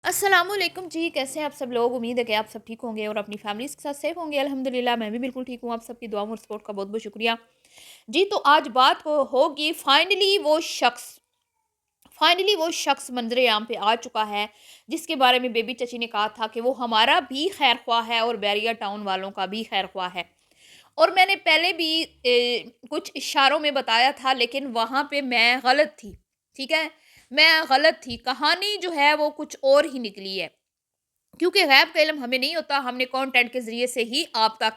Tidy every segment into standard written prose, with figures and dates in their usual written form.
अस्सलाम वालेकुम जी। कैसे हैं आप सब लोग? उम्मीद है कि आप सब ठीक होंगे और अपनी फैमिलीज़ के साथ सेफ होंगे। अल्हम्दुलिल्लाह मैं भी बिल्कुल ठीक हूँ। आप सबकी दुआ और सपोर्ट का बहुत बहुत शुक्रिया जी। तो आज बात होगी फाइनली वो शख्स मंजरे आम पे आ चुका है, जिसके बारे में बेबी चची ने कहा था कि वो हमारा भी खैर ख्वाह है और बैरिया टाउन वालों का भी खैर ख्वाह है। और मैंने पहले भी कुछ इशारों में बताया था, लेकिन वहाँ पे मैं गलत थी। ठीक है, मैं गलत थी। कहानी जो है वो कुछ और ही निकली है, क्योंकि गैब का इल्म हमें नहीं होता। हमने कंटेंट के ज़रिए से ही आप तक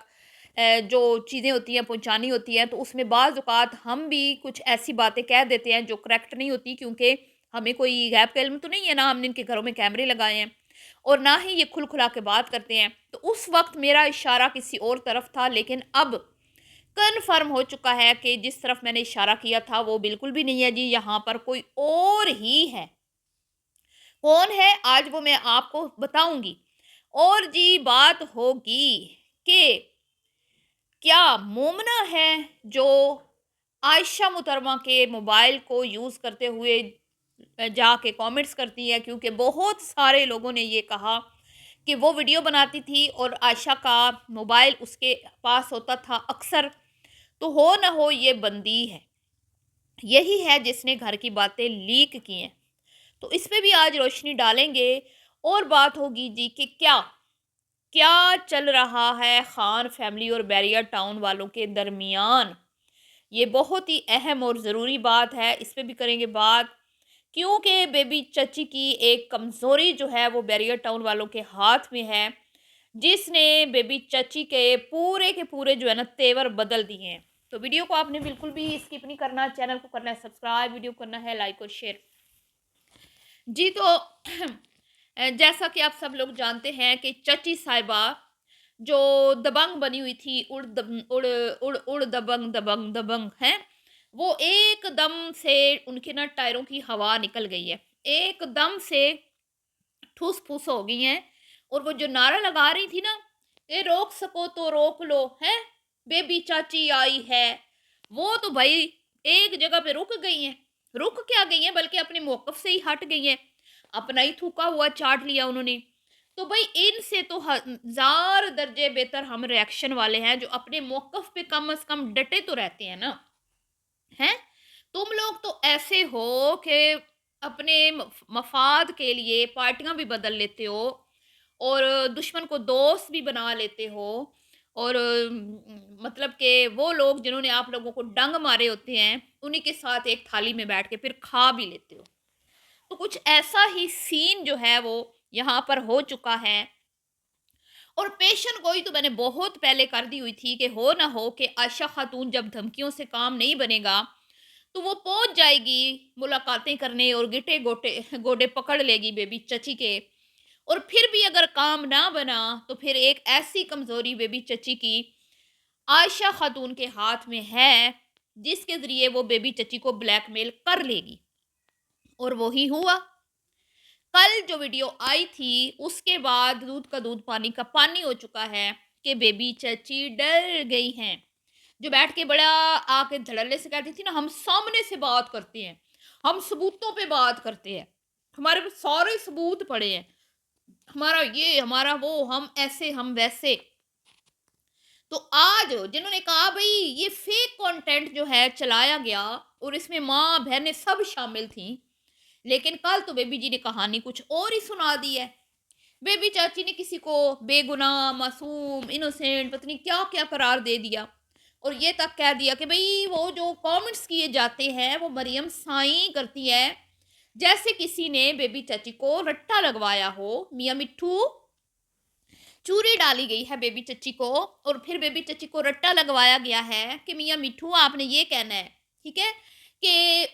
जो चीज़ें होती हैं पहुँचानी होती हैं। तो उसमें बाज़ औक़ात हम भी कुछ ऐसी बातें कह देते हैं जो करेक्ट नहीं होती, क्योंकि हमें कोई गैब का इल्म तो नहीं है, ना हमने इनके घरों में कैमरे लगाए हैं और ना ही ये खुल खुला के बात करते हैं। तो उस वक्त मेरा इशारा किसी और तरफ था, लेकिन अब कन्फर्म हो चुका है कि जिस तरफ मैंने इशारा किया था वो बिल्कुल भी नहीं है जी, यहाँ पर कोई और ही है। कौन है आज वो मैं आपको बताऊंगी। और जी बात होगी कि क्या मोमना है जो आयशा मुतरमा के मोबाइल को यूज़ करते हुए जाके कमेंट्स करती है, क्योंकि बहुत सारे लोगों ने ये कहा कि वो वीडियो बनाती थी और आयशा का मोबाइल उसके पास होता था अक्सर। तो हो ना हो ये बंदी है, यही है जिसने घर की बातें लीक की हैं। तो इस पे भी आज रोशनी डालेंगे और बात होगी जी कि क्या क्या चल रहा है खान फैमिली और बैरिया टाउन वालों के दरमियान। ये बहुत ही अहम और ज़रूरी बात है, इस पे भी करेंगे बात। क्योंकि बेबी चची की एक कमज़ोरी जो है वो बैरिया टाउन वालों के हाथ में है, जिसने बेबी चची के पूरे जो है ना तेवर बदल दिए हैं। तो वीडियो को आपने बिल्कुल भी स्किप नहीं करना, चैनल को करना है सब्सक्राइब, वीडियो को करना है लाइक और शेयर जी। तो जैसा कि आप सब लोग जानते हैं कि चची साहिबा जो दबंग बनी हुई थी, उड़ दबंग दबंग दबंग है, वो एकदम से उनके ना टायरों की हवा निकल गई है, एकदम से ठूस फूस हो गई हैं। और वो जो नारा लगा रही थी ना, ये रोक सको तो रोक लो है, बेबी चाची आई है, वो तो भाई एक जगह पे रुक गई हैं। रुक क्या गई हैं, बल्कि अपने मौकफ से ही हट गई हैं, अपना ही थूका हुआ चाट लिया उन्होंने। तो भाई इनसे तो हजार दर्जे बेहतर हम रिएक्शन वाले हैं, जो अपने मौकफ पे कम से कम डटे तो रहते हैं ना। हैं, तुम लोग तो ऐसे हो कि अपने मफाद के लिए पार्टियां भी बदल लेते हो और दुश्मन को दोस्त भी बना लेते हो। और मतलब कि वो लोग जिन्होंने आप लोगों को डंग मारे होते हैं, उन्हीं के साथ एक थाली में बैठ के फिर खा भी लेते हो। तो कुछ ऐसा ही सीन जो है वो यहाँ पर हो चुका है। और पेशन गोई तो मैंने बहुत पहले कर दी हुई थी कि हो ना हो कि आयशा खातून जब धमकियों से काम नहीं बनेगा, तो वो पहुंच जाएगी मुलाकातें करने और गिटे गोटे गोडे पकड़ लेगी बेबी चची के। और फिर भी अगर काम ना बना, तो फिर एक ऐसी कमजोरी बेबी चची की आयशा खातून के हाथ में है, जिसके जरिए वो बेबी चची को ब्लैकमेल कर लेगी। और वही हुआ। कल जो वीडियो आई थी उसके बाद दूध का दूध पानी का पानी हो चुका है कि बेबी चची डर गई हैं। जो बैठ के बड़ा आके धड़ल्ले से कहती थी ना, हम सामने से बात करते हैं, हम सबूतों पे बात करते हैं, हमारे पास सारे सबूत पड़े हैं, हमारा ये हमारा वो, हम ऐसे हम वैसे। तो आज जिन्होंने कहा भाई ये फेक कंटेंट जो है चलाया गया और इसमें माँ बहनें सब शामिल थी, लेकिन कल तो बेबी जी ने कहानी कुछ और ही सुना दी है। बेबी चाची ने किसी को बेगुनाह मासूम इनोसेंट पत्नी क्या क्या करार दे दिया, और ये तक कह दिया कि भाई वो जो कमेंट्स किए जाते हैं वो मरियम साई करती है, जैसे किसी ने बेबी चाची को रट्टा लगवाया हो। मियाँ मिट्ठू, चूरी डाली गई है बेबी चच्ची को और फिर बेबी चच्ची को रट्टा लगवाया गया है कि मियाँ मिट्ठू आपने ये कहना है। ठीक है, कि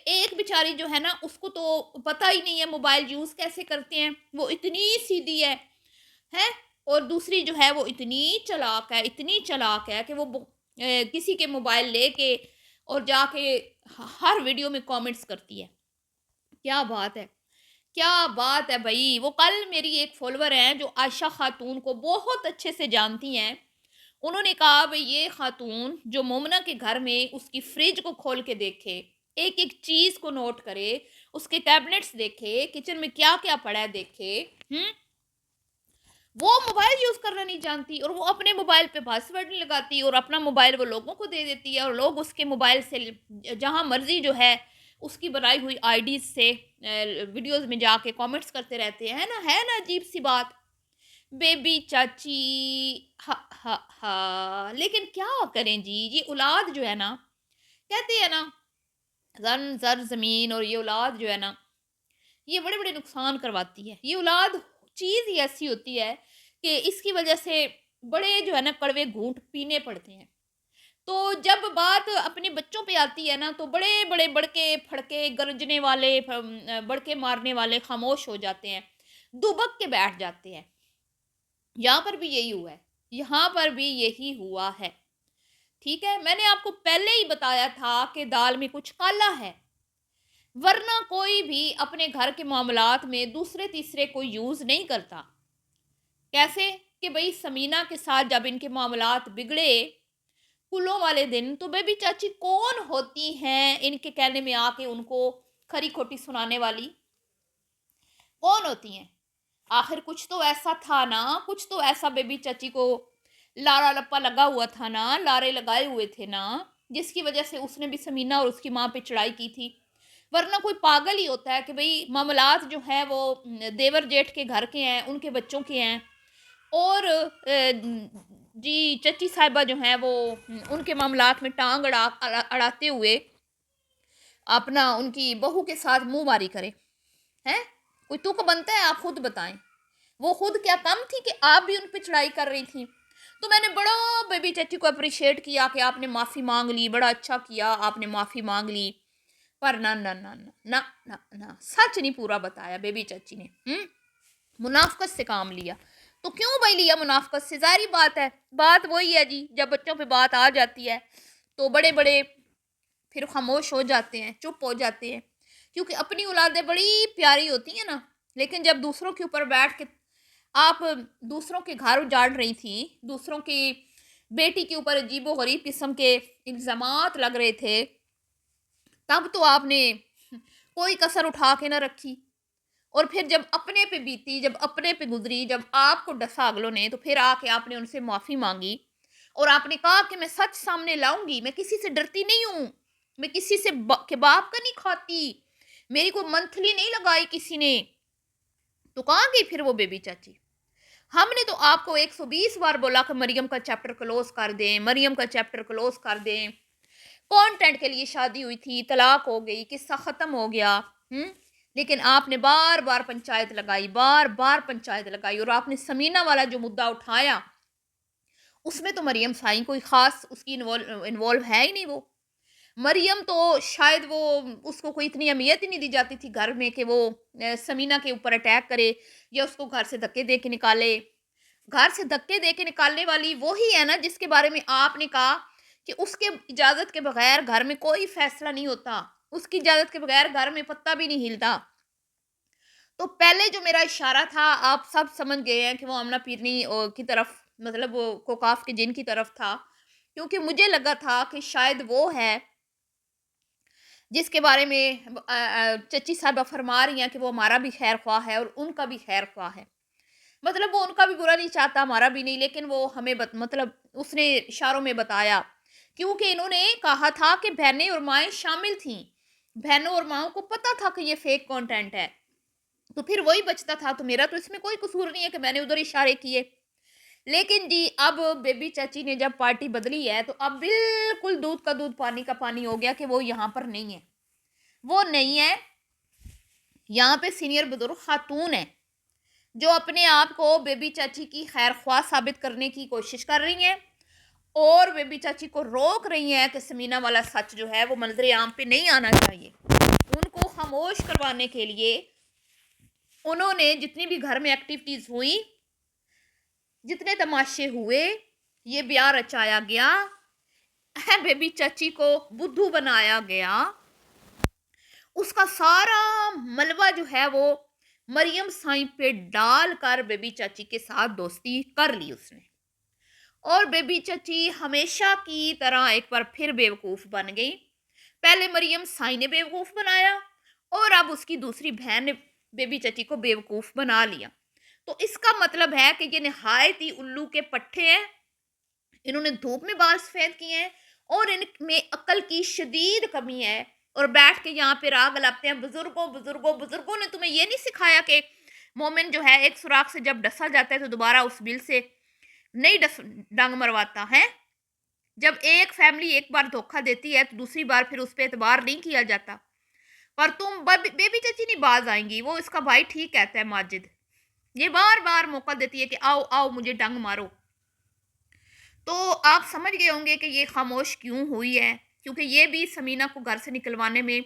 एक बेचारी जो है ना उसको तो पता ही नहीं है मोबाइल यूज़ कैसे करते हैं, वो इतनी सीधी है। और दूसरी जो है वो इतनी चालाक है कि वो किसी के मोबाइल लेके और जाके हर वीडियो में कमेंट्स करती है। क्या बात है, क्या बात है भई! वो कल मेरी एक फ़ॉलोवर हैं जो आयशा ख़ातून को बहुत अच्छे से जानती हैं। उन्होंने कहा भई ये ख़ातून जो मोमना के घर में उसकी फ्रिज को खोल के देखे, एक-एक चीज़ को नोट करे उसके कैबिनेट्स देखे, किचन में क्या क्या पड़ा है देखे। वो मोबाइल यूज़ करना नहीं जानती और वो अपने मोबाइल पे पासवर्ड नहीं लगाती और अपना मोबाइल वो लोगों को दे देती है और लोग उसके मोबाइल से जहाँ मर्जी जो है उसकी बनाई हुई आईडीज से वीडियोस में जाके कमेंट्स करते रहते हैं, है ना अजीब सी बात। बेबी चाची, हा हा हा, लेकिन क्या करें जी, ये औलाद जो है ना, कहते हैं ना, जन जर जमीन, और ये औलाद जो है ना, ये बड़े बड़े नुकसान करवाती है। ये औलाद चीज़ ही ऐसी होती है कि इसकी वजह से बड़े जो है ना कड़वे घूंट पीने पड़ते हैं। तो जब बात अपने बच्चों पे आती है ना, तो बड़े बड़े बड़के फड़के गरजने वाले बड़के मारने वाले खामोश हो जाते हैं, दुबक के बैठ जाते हैं। यहाँ पर भी यही हुआ है, यहाँ पर भी यही हुआ है। ठीक है, मैंने आपको पहले ही बताया था कि दाल में कुछ काला है, वरना कोई भी अपने घर के मामलात में दूसरे तीसरे को यूज़ नहीं करता। कैसे कि भाई समीना के साथ जब इनके मामलात बिगड़े कुल्लों वाले दिन, तो बेबी चाची कौन होती हैं इनके कहने में आके उनको खरी खोटी सुनाने वाली? कौन होती हैं? आखिर कुछ तो ऐसा था ना, कुछ तो ऐसा बेबी चाची को लारा लप्पा लगा हुआ था ना, लारे लगाए हुए थे ना, जिसकी वजह से उसने भी समीना और उसकी माँ पे चढ़ाई की थी। वरना कोई पागल ही होता है कि भाई मामलात जो हैं वो देवर जेठ के घर के हैं, उनके बच्चों के हैं, और जी चची साहिबा जो हैं वो उनके मामलात में टांग अड़ाते हुए अपना उनकी बहू के साथ मुंह मारी करे। हैं, कोई तुक बनता है? आप खुद बताएं। वो खुद क्या कम थी कि आप भी उन पर चढ़ाई कर रही थी? तो मैंने बड़ा बेबी चाची को अप्रिशिएट किया कि आपने माफ़ी मांग ली, बड़ा अच्छा किया आपने माफ़ी मांग ली। पर ना ना ना ना ना ना ना, सच नहीं पूरा बताया बेबी चाची ने। मुनाफकत से काम लिया। तो क्यों भाई लिया मुनाफकत से? जाहिर बात है, बात वही है जी, जब बच्चों पे बात आ जाती है तो बड़े बड़े फिर खामोश हो जाते हैं, चुप हो जाते हैं, क्योंकि अपनी औलादें बड़ी प्यारी होती हैं ना, लेकिन जब दूसरों के ऊपर बैठ के आप दूसरों के घर उजाड़ रही थी, दूसरों की बेटी के ऊपर अजीबो गरीब किस्म के इल्ज़ामात लग रहे थे, तब तो आपने कोई कसर उठा के ना रखी। और फिर जब अपने पे बीती, जब अपने पे गुजरी, जब आपको डसा अगलों ने, तो फिर आके आपने उनसे माफ़ी मांगी और आपने कहा कि मैं सच सामने लाऊंगी, मैं किसी से डरती नहीं हूँ, मैं किसी से कबाब का नहीं खाती, मेरी कोई मंथली नहीं लगाई किसी ने। तो कहाँ गई फिर वो बेबी चाची? हमने तो आपको 120 बार बोला कि मरियम का चैप्टर क्लोज कर दें, मरियम का चैप्टर क्लोज कर दें, कंटेंट के लिए शादी हुई थी, तलाक हो गई, किस्सा ख़त्म हो गया। लेकिन आपने बार बार पंचायत लगाई, बार बार पंचायत लगाई, और आपने समीना वाला जो मुद्दा उठाया उसमें तो मरियम साईं कोई ख़ास उसकी इन्वॉल्व है ही नहीं। वो मरियम तो शायद वो उसको कोई इतनी अहमियत ही नहीं दी जाती थी घर में कि वो समीना के ऊपर अटैक करे या उसको घर से धक्के दे के निकाले। घर से धक्के दे के निकालने वाली वो ही है ना जिसके बारे में आपने कहा कि उसके इजाज़त के बगैर घर में कोई फैसला नहीं होता, उसकी इजाज़त के बगैर घर में पत्ता भी नहीं हिलता। तो पहले जो मेरा इशारा था आप सब समझ गए हैं कि वो आमना पीरनी की तरफ, मतलब वो कोकाफ के जिन की तरफ था, क्योंकि मुझे लगा था कि शायद वो है जिसके बारे में चची साहबा फरमा रही हैं कि वो हमारा भी खैर ख्वाह है और उनका भी खैर ख्वाह है। मतलब वो उनका भी बुरा नहीं चाहता, हमारा भी नहीं, लेकिन वो हमें मतलब उसने इशारों में बताया, क्योंकि इन्होंने कहा था कि बहनें और माएँ शामिल थीं। बहनों और माँओं को पता था कि ये फेक कंटेंट है। तो फिर वही बचता था, तो मेरा तो इसमें कोई कसूर नहीं है कि मैंने उधर इशारे किए। लेकिन जी अब बेबी चाची ने जब पार्टी बदली है तो अब बिल्कुल दूध का दूध पानी का पानी हो गया कि वो यहाँ पर नहीं है। वो नहीं है, यहाँ पे सीनियर बुजुर्ग खातून है जो अपने आप को बेबी चाची की खैर ख्वाह साबित करने की कोशिश कर रही हैं और बेबी चाची को रोक रही हैं कि समीना वाला सच जो है वो मंजर आम पे नहीं आना चाहिए। उनको खामोश करवाने के लिए उन्होंने जितनी भी घर में एक्टिविटीज़ हुई, जितने तमाशे हुए, ये ब्याह रचाया गया है, बेबी चाची को बुद्धू बनाया गया, उसका सारा मलबा जो है वो मरियम साईं पे डाल कर बेबी चाची के साथ दोस्ती कर ली उसने। और बेबी चाची हमेशा की तरह एक बार फिर बेवकूफ़ बन गई। पहले मरियम साईं ने बेवकूफ़ बनाया और अब उसकी दूसरी बहन ने बेबी चची को बेवकूफ़ बना लिया। तो इसका मतलब है कि ये नहायत ही उल्लू के पट्टे हैं। इन्होंने धूप में बाल सफ़ेद किए हैं और इनमें अक्ल की शदीद कमी है, और बैठ के यहाँ पे राग गलाते हैं, बुजुर्गों बुजुर्गों बुजुर्गों ने तुम्हें ये नहीं सिखाया कि मोमिन जो है एक सुराख से जब डसा जाता है तो दोबारा उस बिल से नहीं डंग मरवाता है। जब एक फैमिली एक बार धोखा देती है तो दूसरी बार फिर उस पर एतबार नहीं किया जाता। पर तुम बेबी चची नहीं बाज आएंगी, वो इसका भाई ठीक कहता है माजिद, ये बार बार मौका देती है कि आओ आओ मुझे डंग मारो। तो आप समझ गए होंगे कि ये खामोश क्यों हुई है, क्योंकि ये भी समीना को घर से निकलवाने में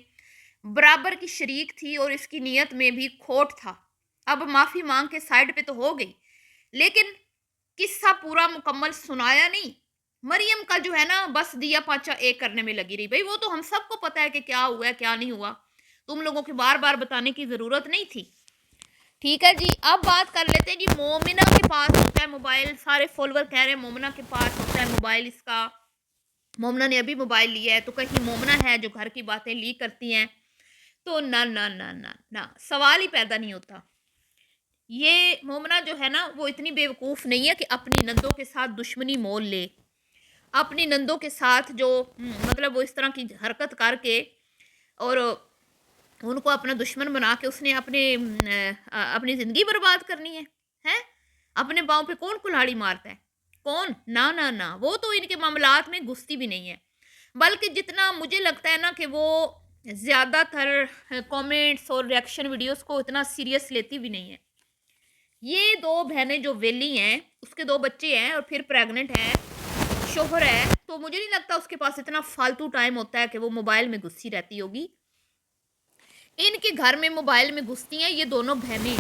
बराबर की शरीक थी और इसकी नीयत में भी खोट था। अब माफ़ी मांग के साइड पे तो हो गई, लेकिन किस्सा पूरा मुकम्मल सुनाया नहीं। मरियम का जो है ना बस दिया पाचा एक करने में लगी रही। भाई वो तो हम सबको पता है कि क्या हुआ है क्या नहीं हुआ, तुम लोगों के बार बार बताने की ज़रूरत नहीं थी। ठीक है जी, अब बात कर लेते हैं जी, मोमिना के पास होता है मोबाइल। सारे फॉलोवर कह रहे हैं मोमिना के पास होता है मोबाइल इसका, मोमिना ने अभी मोबाइल लिया है, तो कहीं मोमिना है जो घर की बातें लीक करती हैं। तो ना ना ना ना ना, सवाल ही पैदा नहीं होता। ये मोमिना जो है ना वो इतनी बेवकूफ़ नहीं है कि अपनी नंदों के साथ दुश्मनी मोल ले। अपनी नंदों के साथ जो मतलब वो इस तरह की हरकत करके और उनको अपना दुश्मन बना के उसने अपनी ज़िंदगी बर्बाद करनी है। हैं? अपने पाँव पे कौन कुल्हाड़ी मारता है? कौन? ना ना ना, वो तो इनके मामलात में घुसती भी नहीं है। बल्कि जितना मुझे लगता है ना कि वो ज़्यादातर कमेंट्स और रिएक्शन वीडियोस को इतना सीरियस लेती भी नहीं है। ये दो बहनें जो वेली हैं, उसके 2 बच्चे हैं और फिर प्रेग्नेंट है, शोहर है, तो मुझे नहीं लगता उसके पास इतना फालतू टाइम होता है कि वो मोबाइल में घुसी रहती होगी। इनके घर में मोबाइल में घुसती हैं ये दोनों बहनें,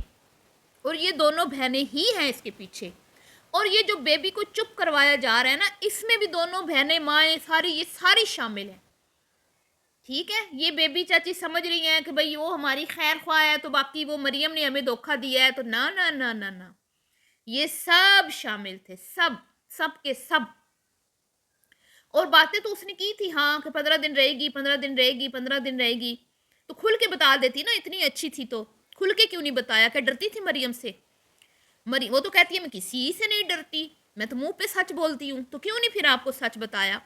और ये दोनों बहनें ही हैं इसके पीछे। और ये जो बेबी को चुप करवाया जा रहा है ना, इसमें भी दोनों बहनें माएँ सारी ये सारी शामिल हैं। ठीक है, ये बेबी चाची समझ रही हैं कि भाई वो हमारी खैर ख्वाह है तो बाकी वो मरियम ने हमें धोखा दिया है, तो ना ना ना ना ना, ये सब शामिल थे, सब सब के सब। और बातें तो उसने की थी हाँ कि 15 दिन रहेगी 15 दिन रहेगी 15 दिन रहेगी, तो खुल के बता देती ना, इतनी अच्छी थी तो खुल के क्यों नहीं बताया? क्या डरती थी मरियम से? वो तो कहती है मैं किसी से नहीं डरती, मैं तो मुंह पे सच बोलती हूँ, तो क्यों नहीं फिर आपको सच बताया?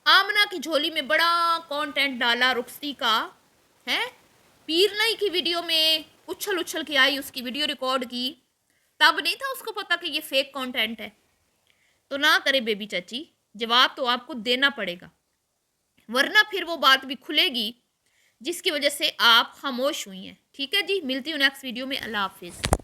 आमना की झोली में बड़ा कंटेंट डाला रुखसती का है, पीर नई की वीडियो में उछल उछल के आई, उसकी वीडियो रिकॉर्ड की, तब नहीं था उसको पता कि ये फेक कंटेंट है? तो ना करे बेबी चाची, जवाब तो आपको देना पड़ेगा, वरना फिर वो बात भी खुलेगी जिसकी वजह से आप खामोश हुई हैं। ठीक है जी, मिलती हूँ नेक्स्ट वीडियो में। अल्लाह हाफिज़।